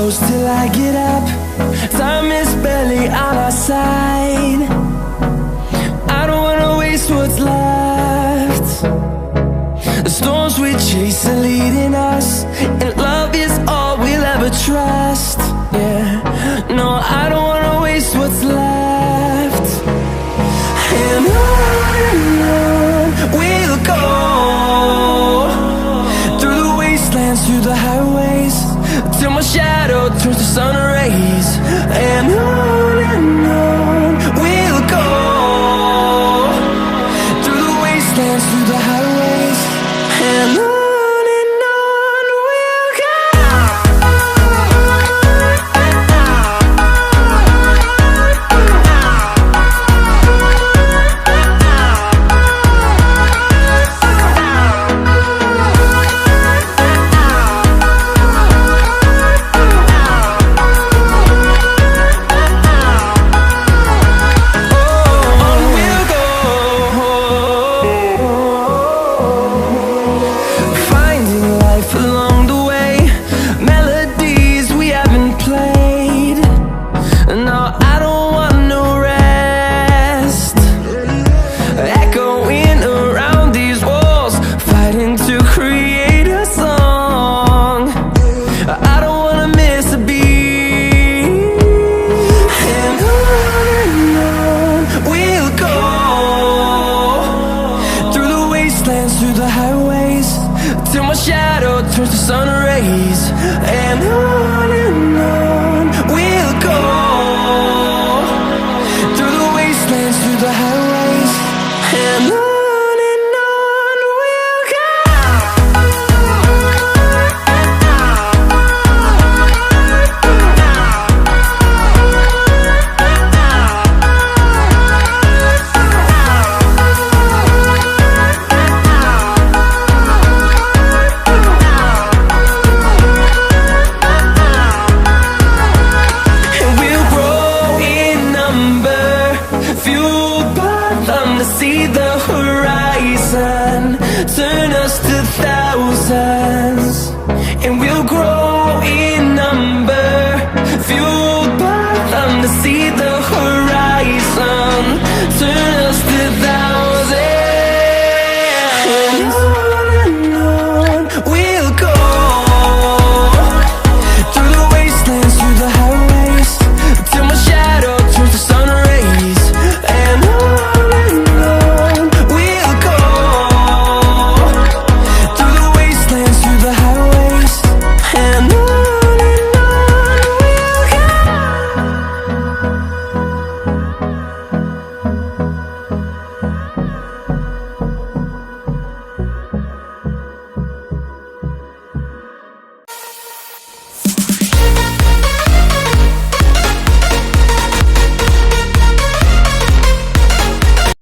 close till I get up. Time is barely on our side. I don't wanna waste what's left. The storms we chase are leading us, and love is all we'll ever trust. Yeah, no, I don't wanna waste what's left. And on we'll go, through the wastelands, through the highways, till my shadow turns to sun rays. And on we'll go, through the wastelands, through the highways, and on we'll go. Through the highways, till my shadow turns to sun rays. And on